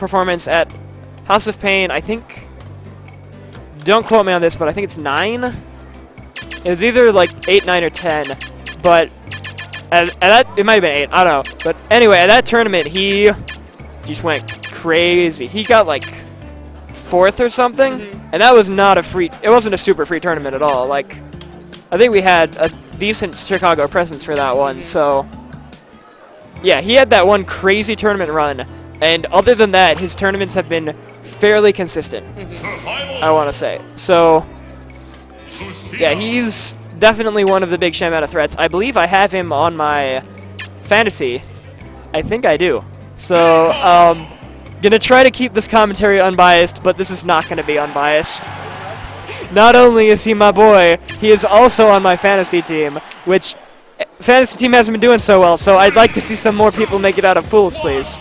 performance at House of Pain. I think, don't quote me on this, but I think it's 9. It was either like 8, 9, or 10, but at that, it might have been 8. I don't know. But anyway, at that tournament, he just went crazy. He got like 4th or something, and that was not a free. It wasn't a super free tournament at all. Like, I think we had a decent Chicago presence for that one. So, yeah, he had that one crazy tournament run, and other than that, his tournaments have been fairly consistent. I want to say. So, yeah, he's definitely one of the big Shamata threats. I believe I have him on my fantasy. I think I do. So, gonna try to keep this commentary unbiased, but this is not gonna be unbiased. Not only is he my boy, he is also on my fantasy team, which fantasy team hasn't been doing so well, so I'd like to see some more people make it out of pools, please.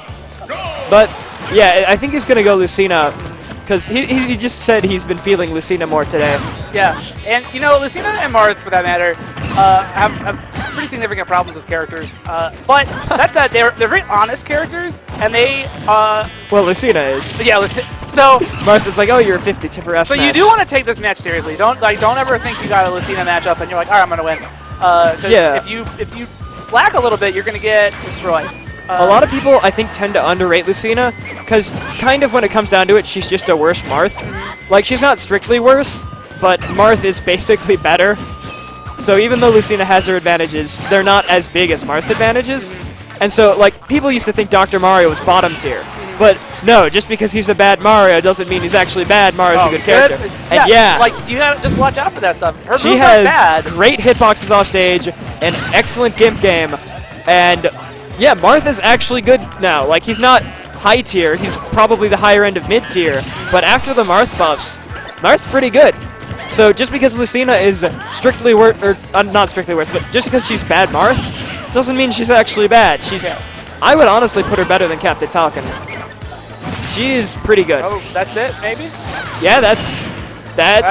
But, yeah, I think he's gonna go Lucina, because he just said he's been feeling Lucina more today. Yeah, and you know, Lucina and Marth, for that matter, have pretty significant problems as characters. But that said, they're very honest characters, and they well, Lucina is. Yeah, so Martha's like, oh, you're a 50 tipper F So smash. you do want to take this match seriously. Don't ever think you got a Lucina matchup and you're like, all right, I'm gonna win. Yeah. If you slack a little bit, you're gonna get destroyed. A lot of people, I think, tend to underrate Lucina, because kind of when it comes down to it, she's just a worse Marth. Like, she's not strictly worse, but Marth is basically better. So even though Lucina has her advantages, they're not as big as Marth's advantages. And so, like, people used to think Dr. Mario was bottom tier. But no, just because he's a bad Mario doesn't mean he's actually bad. Mario's a good character. And yeah, like, you gotta just watch out for that stuff. Her she moves has aren't bad. great hitboxes off stage, an excellent gimp game, and yeah, Marth is actually good now. Like, he's not high tier, he's probably the higher end of mid tier, but after the Marth buffs, Marth's pretty good. So just because Lucina is strictly worse, or not strictly worse, but just because she's bad Marth, doesn't mean she's actually bad. I would honestly put her better than Captain Falcon. She is pretty good. Oh, that's it, maybe? Yeah, that's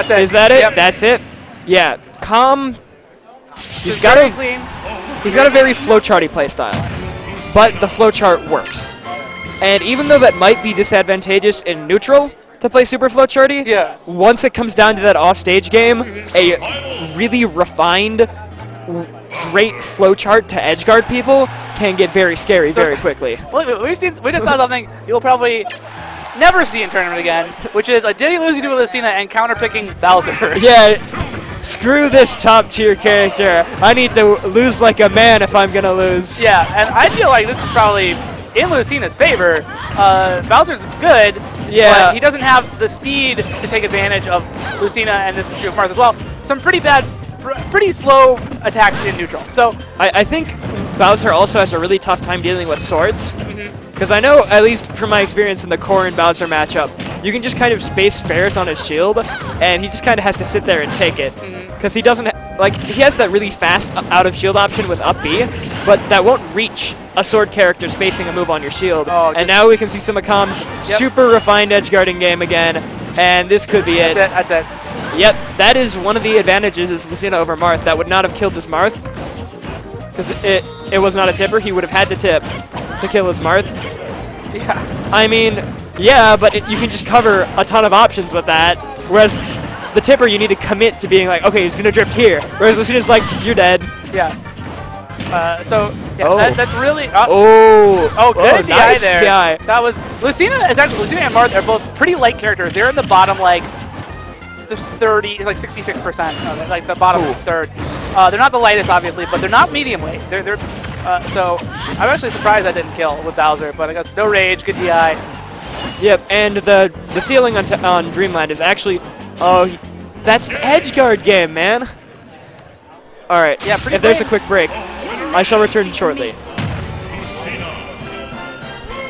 it. Is that it? Yep. That's it. Yeah, Comm. He's got a very flowcharty playstyle, but the flowchart works. And even though that might be disadvantageous in neutral to play super flowcharty, once it comes down to that offstage game, a really refined, great flowchart to edgeguard people can get very scary very quickly. We just saw something you'll probably never see in tournament again, which is a Diddy losing to a Lucina and counterpicking Bowser. Yeah, screw this top tier character. I need to lose like a man if I'm gonna lose. Yeah, and I feel like this is probably in Lucina's favor. Bowser's good, but he doesn't have the speed to take advantage of Lucina, and this is true of Marth as well. Some pretty slow attacks in neutral. So I think Bowser also has a really tough time dealing with swords. Because I know, at least from my experience in the Core and Bowser matchup, you can just kind of space fares on his shield, and he just kind of has to sit there and take it. Because he doesn't, he has that really fast out of shield option with up B, but that won't reach a sword character spacing a move on your shield. And now we can see some of Comm's super refined edge guarding game again, and this could be it. That's it. Yep, that is one of the advantages of Lucina over Marth. That would not have killed this Marth, because it was not a tipper. He would have had to tip to kill his Marth. Yeah. I mean, yeah, but you can just cover a ton of options with that, whereas the tipper, you need to commit to being like, okay, he's going to drift here, whereas Lucina's like, you're dead. Yeah. That's really... good DI nice there. DI. That was... Lucina and Marth are both pretty light characters. They're in the bottom, like, 66%, like the bottom third. They're not the lightest, obviously, but they're not medium weight. So I'm actually surprised I didn't kill with Bowser, but I guess no rage, good DI. Yep, and the ceiling on Dreamland is actually, that's the edge guard game, man. All right, if there's a quick break, I shall return shortly.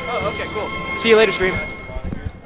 Oh, okay, cool. See you later, stream.